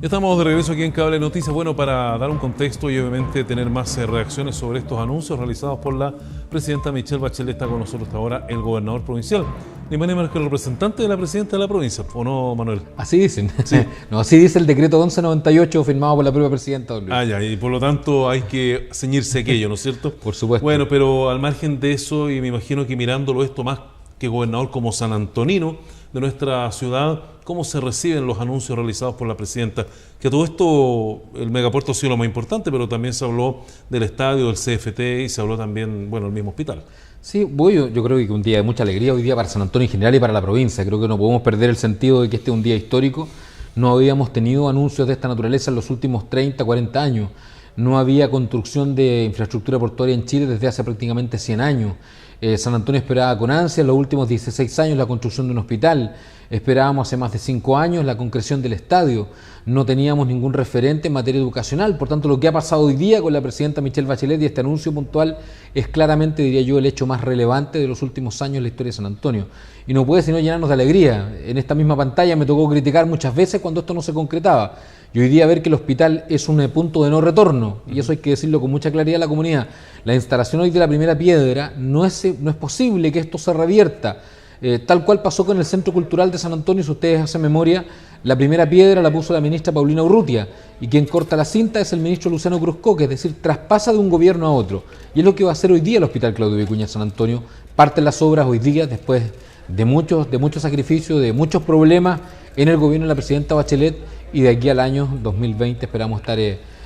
Ya estamos de regreso aquí en Cable Noticias. Bueno, para dar un contexto y obviamente tener más reacciones sobre estos anuncios realizados por la presidenta Michelle Bachelet, está con nosotros hasta ahora el gobernador provincial, ni más ni menos que el representante de la presidenta de la provincia, ¿o no, Manuel? Así dicen. Sí. No, así dice el decreto 1198 firmado por la propia presidenta. Ya, y por lo tanto hay que ceñirse a aquello, ¿no es cierto? Por supuesto. Bueno, pero al margen de eso, y me imagino que mirándolo esto más que gobernador como sanantonino de nuestra ciudad, ¿cómo se reciben los anuncios realizados por la presidenta? Que todo esto, el megapuerto ha sido lo más importante, pero también se habló del estadio, del CFT y se habló también, bueno, del mismo hospital. Sí, yo creo que un día de mucha alegría hoy día para San Antonio en general y para la provincia. Creo que no podemos perder el sentido de que este es un día histórico. No habíamos tenido anuncios de esta naturaleza en los últimos 30, 40 años. No había construcción de infraestructura portuaria en Chile desde hace prácticamente 100 años. San Antonio esperaba con ansia en los últimos 16 años la construcción de un hospital. Esperábamos hace más de 5 años la concreción del estadio. No teníamos ningún referente en materia educacional. Por tanto, lo que ha pasado hoy día con la presidenta Michelle Bachelet y este anuncio puntual es claramente, diría yo, el hecho más relevante de los últimos años en la historia de San Antonio. Y no puede sino llenarnos de alegría. En esta misma pantalla me tocó criticar muchas veces cuando esto no se concretaba. Y hoy día ver que el hospital es un punto de no retorno, y eso hay que decirlo con mucha claridad a la comunidad. La instalación hoy de la primera piedra, no es posible que esto se revierta. Tal cual pasó con el Centro Cultural de San Antonio, si ustedes hacen memoria, la primera piedra la puso la ministra Paulina Urrutia, y quien corta la cinta es el ministro Luciano Cruzcoque, es decir, traspasa de un gobierno a otro. Y es lo que va a hacer hoy día el Hospital Claudio Vicuña San Antonio. Parten las obras hoy día, después de muchos sacrificios, de muchos problemas en el gobierno de la presidenta Bachelet, y de aquí al año 2020 esperamos estar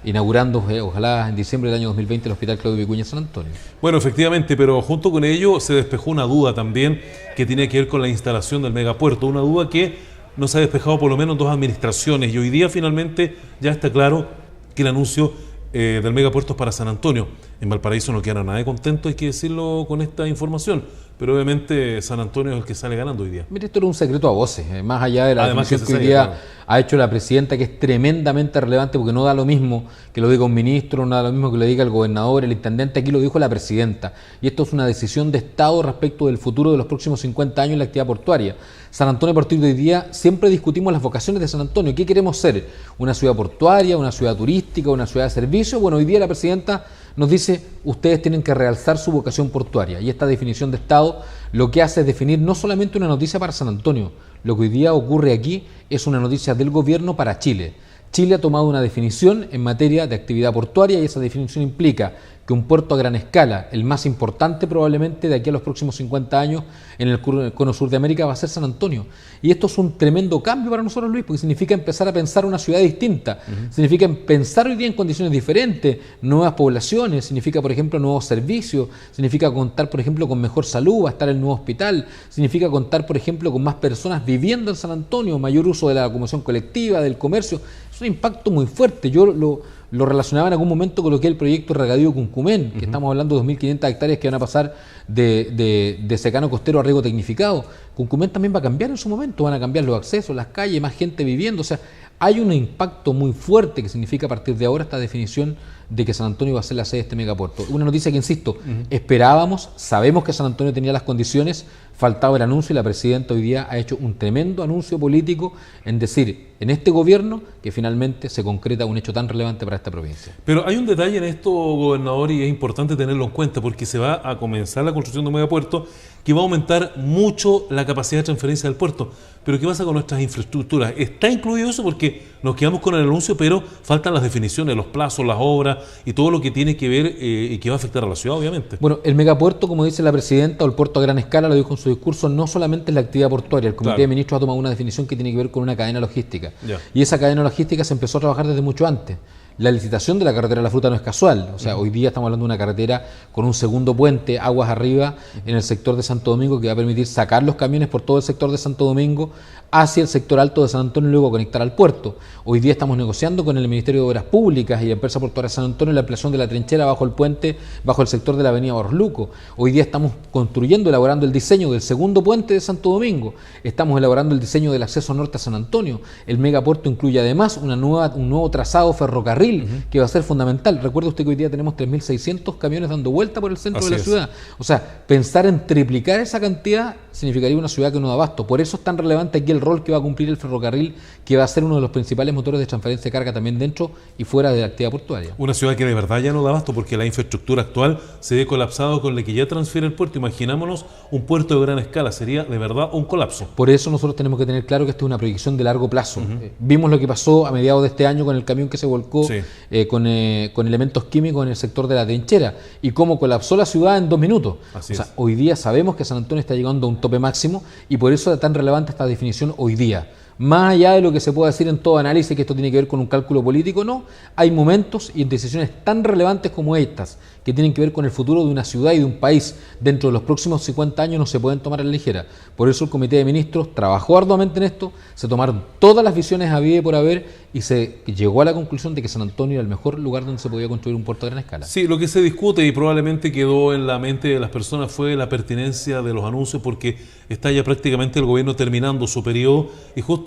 inaugurando, ojalá en diciembre del año 2020, el Hospital Claudio Vicuña San Antonio. Bueno, efectivamente, pero junto con ello se despejó una duda también que tiene que ver con la instalación del megapuerto, una duda que no se ha despejado por lo menos en 2 administraciones, y hoy día finalmente ya está claro que el anuncio del megapuerto es para San Antonio. En Valparaíso no queda nada de contento, hay que decirlo, con esta información, pero obviamente San Antonio es el que sale ganando hoy día. Mire, esto era un secreto a voces, más allá de la definición que hoy día ha hecho la presidenta, que es tremendamente relevante, porque no da lo mismo que lo diga un ministro, no da lo mismo que lo diga el gobernador, el intendente, aquí lo dijo la presidenta, y esto es una decisión de Estado respecto del futuro de los próximos 50 años en la actividad portuaria. San Antonio, a partir de hoy día, siempre discutimos las vocaciones de San Antonio. ¿Qué queremos ser? ¿Una ciudad portuaria, una ciudad turística, una ciudad de servicio? Bueno, hoy día la presidenta nos dice, ustedes tienen que realzar su vocación portuaria, y esta definición de Estado lo que hace es definir no solamente una noticia para San Antonio, lo que hoy día ocurre aquí es una noticia del gobierno para Chile. Chile ha tomado una definición en materia de actividad portuaria, y esa definición implica que un puerto a gran escala, el más importante probablemente de aquí a los próximos 50 años en el cono sur de América, va a ser San Antonio. Y esto es un tremendo cambio para nosotros, Luis, porque significa empezar a pensar una ciudad distinta, significa pensar hoy día en condiciones diferentes, nuevas poblaciones, significa, por ejemplo, nuevos servicios, significa contar, por ejemplo, con mejor salud, va a estar el nuevo hospital, significa contar, por ejemplo, con más personas viviendo en San Antonio, mayor uso de la locomoción colectiva, del comercio. Es un impacto muy fuerte. Yo lo relacionaba en algún momento con lo que es el proyecto Regadío Cuncumén, que estamos hablando de 2.500 hectáreas que van a pasar de secano costero a riego tecnificado. Cuncumén también va a cambiar en su momento, van a cambiar los accesos, las calles, más gente viviendo. O sea, hay un impacto muy fuerte que significa a partir de ahora esta definición de que San Antonio va a ser la sede de este megapuerto. Una noticia que, insisto, esperábamos, sabemos que San Antonio tenía las condiciones, faltaba el anuncio, y la presidenta hoy día ha hecho un tremendo anuncio político en decir, en este gobierno, que finalmente se concreta un hecho tan relevante para esta provincia. Pero hay un detalle en esto, gobernador, y es importante tenerlo en cuenta, porque se va a comenzar la construcción de un megapuerto que va a aumentar mucho la capacidad de transferencia del puerto. Pero ¿qué pasa con nuestras infraestructuras? Está incluido eso porque nos quedamos con el anuncio, pero faltan las definiciones, los plazos, las obras y todo lo que tiene que ver y que va a afectar a la ciudad, obviamente. Bueno, el megapuerto, como dice la presidenta, o el puerto a gran escala, lo dijo en su discurso, no solamente es la actividad portuaria. El Comité de Ministros ha tomado una definición que tiene que ver con una cadena logística. Y esa cadena logística se empezó a trabajar desde mucho antes. La licitación de la carretera de la Fruta no es casual, o sea, hoy día estamos hablando de una carretera con un segundo puente, aguas arriba, en el sector de Santo Domingo, que va a permitir sacar los camiones por todo el sector de Santo Domingo hacia el sector alto de San Antonio y luego conectar al puerto. Hoy día estamos negociando con el Ministerio de Obras Públicas y la empresa portuaria de San Antonio la ampliación de la trinchera bajo el puente, bajo el sector de la avenida Barros. Hoy día estamos construyendo, elaborando el diseño del segundo puente de Santo Domingo. Estamos elaborando el diseño del acceso norte a San Antonio. El megapuerto incluye además un nuevo trazado ferrocarril ferrocarril, que va a ser fundamental. Recuerde usted que hoy día tenemos 3.600 camiones dando vuelta por el centro de la ciudad. O sea, pensar en triplicar esa cantidad significaría una ciudad que no da abasto. Por eso es tan relevante aquí el rol que va a cumplir el ferrocarril, que va a ser uno de los principales motores de transferencia de carga también dentro y fuera de la actividad portuaria. Una ciudad que de verdad ya no da abasto porque la infraestructura actual se ve colapsado con la que ya transfiere el puerto. Imaginámonos un puerto de gran escala, sería de verdad un colapso. Por eso nosotros tenemos que tener claro que esto es una proyección de largo plazo. Vimos lo que pasó a mediados de este año con el camión que se volcó con elementos químicos en el sector de la trinchera y cómo colapsó la ciudad en 2 minutos. Hoy día sabemos que San Antonio está llegando a un tope máximo y por eso es tan relevante esta definición hoy día. Más allá de lo que se pueda decir en todo análisis, que esto tiene que ver con un cálculo político, no. Hay momentos y decisiones tan relevantes como estas, que tienen que ver con el futuro de una ciudad y de un país. Dentro de los próximos 50 años no se pueden tomar a la ligera. Por eso el Comité de Ministros trabajó arduamente en esto, se tomaron todas las visiones habidas y por haber y se llegó a la conclusión de que San Antonio era el mejor lugar donde se podía construir un puerto a gran escala. Sí, lo que se discute y probablemente quedó en la mente de las personas fue la pertinencia de los anuncios, porque está ya prácticamente el gobierno terminando su periodo y justo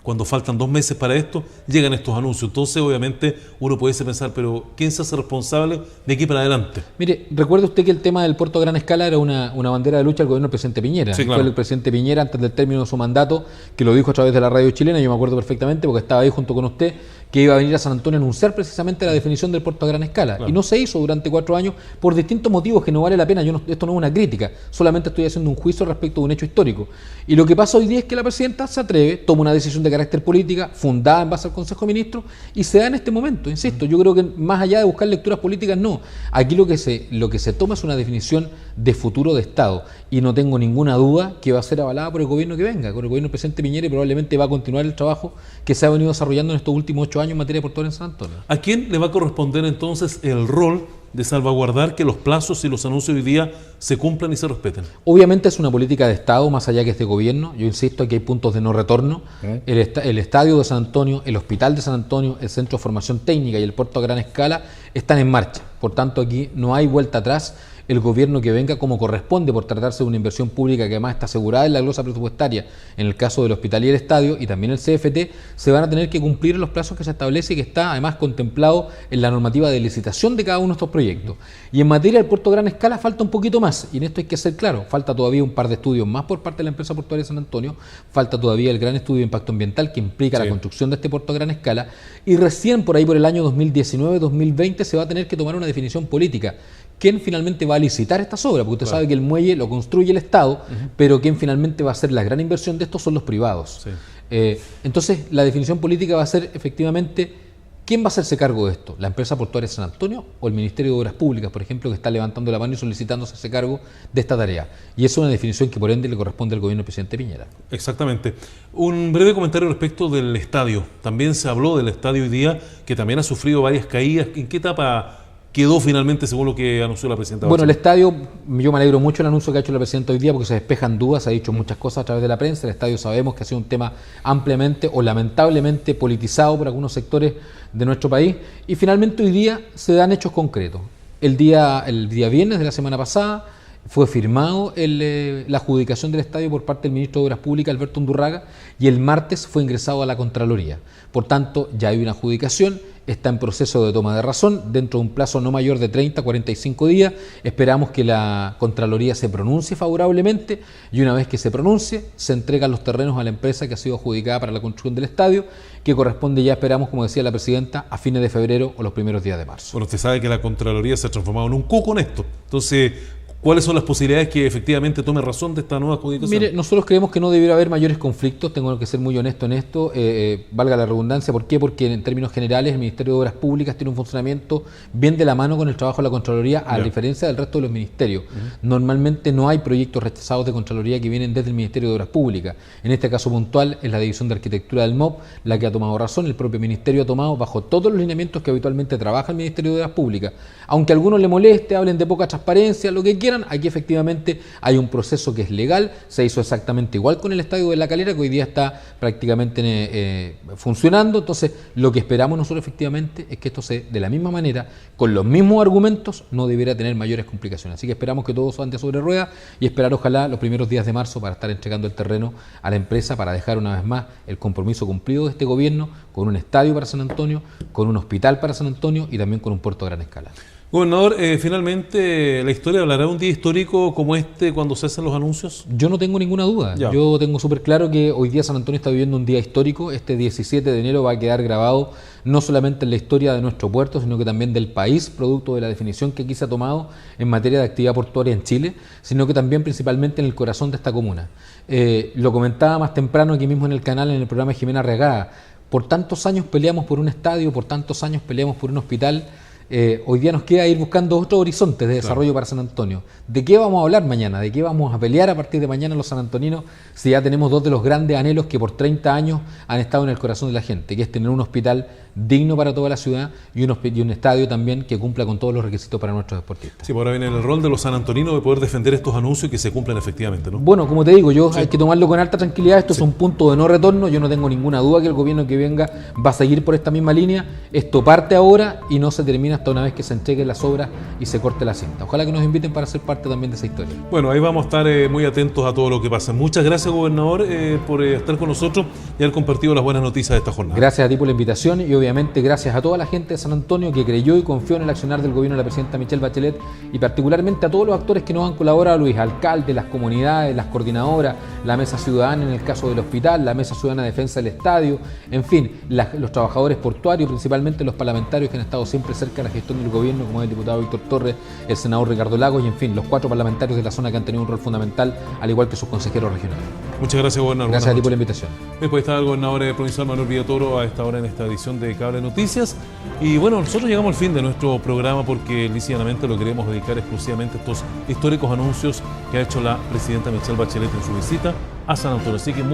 cuando faltan 2 meses para esto, llegan estos anuncios. Entonces, obviamente, uno puede pensar, pero ¿quién se hace responsable de aquí para adelante? Mire, recuerde usted que el tema del puerto a gran escala era una bandera de lucha del gobierno del presidente Piñera. Sí, claro. Fue el presidente Piñera, antes del término de su mandato, que lo dijo a través de la radio chilena, yo me acuerdo perfectamente porque estaba ahí junto con usted, que iba a venir a San Antonio a anunciar precisamente la definición del puerto a gran escala. Claro. Y no se hizo durante 4 años por distintos motivos que no vale la pena. Esto no es una crítica, solamente estoy haciendo un juicio respecto de un hecho histórico. Y lo que pasa hoy día es que la presidenta se atreve, toma una decisión de carácter política, fundada en base al Consejo de Ministros, y se da en este momento. Insisto, yo creo que más allá de buscar lecturas políticas, no. Aquí lo que se toma es una definición de futuro de Estado, y no tengo ninguna duda que va a ser avalada por el gobierno que venga, por el gobierno del presidente Piñera, y probablemente va a continuar el trabajo que se ha venido desarrollando en estos últimos 8 años en materia portuaria en San Antonio. ¿A quién le va a corresponder entonces el rol de salvaguardar que los plazos y los anuncios hoy día se cumplan y se respeten? Obviamente es una política de Estado, más allá que este gobierno. Yo insisto, aquí hay puntos de no retorno. El estadio de San Antonio, el hospital de San Antonio, el centro de formación técnica y el puerto a gran escala están en marcha. Por tanto, aquí no hay vuelta atrás. El gobierno que venga, como corresponde, por tratarse de una inversión pública que además está asegurada en la glosa presupuestaria, en el caso del hospital y el estadio, y también el CFT, se van a tener que cumplir los plazos que se establece y que está además contemplado en la normativa de licitación de cada uno de estos proyectos. Y en materia del puerto a gran escala falta un poquito más, y en esto hay que ser claro, falta todavía un par de estudios más por parte de la empresa portuaria de San Antonio, falta todavía el gran estudio de impacto ambiental que implica la construcción de este puerto a gran escala, y recién por ahí por el año 2019-2020 se va a tener que tomar una definición política. ¿Quién finalmente va a licitar estas obras? Porque usted sabe que el muelle lo construye el Estado, pero quien finalmente va a hacer la gran inversión de estos son los privados. Entonces, la definición política va a ser efectivamente quién va a hacerse cargo de esto, la empresa portuaria de San Antonio o el Ministerio de Obras Públicas, por ejemplo, que está levantando la mano y solicitándose ese cargo de esta tarea. Y eso es una definición que por ende le corresponde al gobierno del presidente Piñera. Exactamente. Un breve comentario respecto del estadio. También se habló del estadio hoy día, que también ha sufrido varias caídas. ¿En qué etapa quedó finalmente según lo que anunció la presidenta? Bueno, el estadio, yo me alegro mucho del anuncio que ha hecho la presidenta hoy día porque se despejan dudas, se ha dicho muchas cosas a través de la prensa. El estadio sabemos que ha sido un tema ampliamente o lamentablemente politizado por algunos sectores de nuestro país y finalmente hoy día se dan hechos concretos. El día viernes de la semana pasada fue firmado la adjudicación del estadio por parte del ministro de Obras Públicas, Alberto Undurraga, y el martes fue ingresado a la Contraloría. Por tanto, ya hay una adjudicación, está en proceso de toma de razón, dentro de un plazo no mayor de 30 a 45 días. Esperamos que la Contraloría se pronuncie favorablemente y una vez que se pronuncie, se entregan los terrenos a la empresa que ha sido adjudicada para la construcción del estadio, que corresponde ya, esperamos, como decía la presidenta, a fines de febrero o los primeros días de marzo. Bueno, usted sabe que la Contraloría se ha transformado en un cuco en esto. Entonces, ¿cuáles son las posibilidades que efectivamente tome razón de esta nueva adjudicación? Mire, nosotros creemos que no debiera haber mayores conflictos, tengo que ser muy honesto en esto, valga la redundancia. ¿Por qué? Porque en términos generales el Ministerio de Obras Públicas tiene un funcionamiento bien de la mano con el trabajo de la Contraloría, a diferencia del resto de los ministerios. Normalmente no hay proyectos rechazados de Contraloría que vienen desde el Ministerio de Obras Públicas. En este caso puntual es la División de Arquitectura del MOP la que ha tomado razón, el propio Ministerio ha tomado bajo todos los lineamientos que habitualmente trabaja el Ministerio de Obras Públicas. Aunque a algunos le moleste, hablen de poca transparencia, lo que quieran funcionan. Aquí efectivamente hay un proceso que es legal, se hizo exactamente igual con el Estadio de La Calera, que hoy día está prácticamente funcionando. Entonces, lo que esperamos nosotros efectivamente es que esto se, de la misma manera, con los mismos argumentos, no debiera tener mayores complicaciones. Así que esperamos que todo ande sobre ruedas y esperar ojalá los primeros días de marzo para estar entregando el terreno a la empresa, para dejar una vez más el compromiso cumplido de este gobierno con un estadio para San Antonio, con un hospital para San Antonio y también con un puerto a gran escala. Gobernador, finalmente, ¿la historia hablará de un día histórico como este cuando se hacen los anuncios? Yo no tengo ninguna duda. Ya. Yo tengo súper claro que hoy día San Antonio está viviendo un día histórico. Este 17 de enero va a quedar grabado no solamente en la historia de nuestro puerto, sino que también del país, producto de la definición que aquí se ha tomado en materia de actividad portuaria en Chile, sino que también principalmente en el corazón de esta comuna. Lo comentaba más temprano aquí mismo en el canal, en el programa de Jimena Regada. Por tantos años peleamos por un estadio, por tantos años peleamos por un hospital. Hoy día nos queda ir buscando otros horizontes de desarrollo para San Antonio. ¿De qué vamos a hablar mañana? ¿De qué vamos a pelear a partir de mañana los sanantoninos si ya tenemos dos de los grandes anhelos que por 30 años han estado en el corazón de la gente, que es tener un hospital digno para toda la ciudad y un estadio también que cumpla con todos los requisitos para nuestros deportistas? Sí, por ahora viene el rol de los sanantoninos de poder defender estos anuncios y que se cumplan efectivamente, ¿no? Bueno, como te digo, hay que tomarlo con alta tranquilidad. Esto es un punto de no retorno. Yo no tengo ninguna duda que el gobierno que venga va a seguir por esta misma línea. Esto parte ahora y no se termina hasta una vez que se entreguen las obras y se corte la cinta. Ojalá que nos inviten para ser parte también de esa historia. Bueno, ahí vamos a estar muy atentos a todo lo que pasa. Muchas gracias, gobernador, por estar con nosotros y haber compartido las buenas noticias de esta jornada. Gracias a ti por la invitación y obviamente gracias a toda la gente de San Antonio que creyó y confió en el accionar del gobierno de la presidenta Michelle Bachelet y particularmente a todos los actores que nos han colaborado, Luis, alcaldes, las comunidades, las coordinadoras, la Mesa Ciudadana en el caso del hospital, la Mesa Ciudadana de Defensa del Estadio, en fin, los trabajadores portuarios, principalmente los parlamentarios que han estado siempre cerca de la gestión del gobierno, como el diputado Víctor Torres, el senador Ricardo Lagos y en fin, los 4 parlamentarios de la zona que han tenido un rol fundamental, al igual que sus consejeros regionales. Muchas gracias, gobernador. Gracias a ti por la invitación. Después está el gobernador provincial Manuel Villatoro a esta hora en esta edición de Cable Noticias. Y bueno, nosotros llegamos al fin de nuestro programa porque lícitamente lo queremos dedicar exclusivamente a estos históricos anuncios que ha hecho la presidenta Michelle Bachelet en su visita a San Antonio. Así que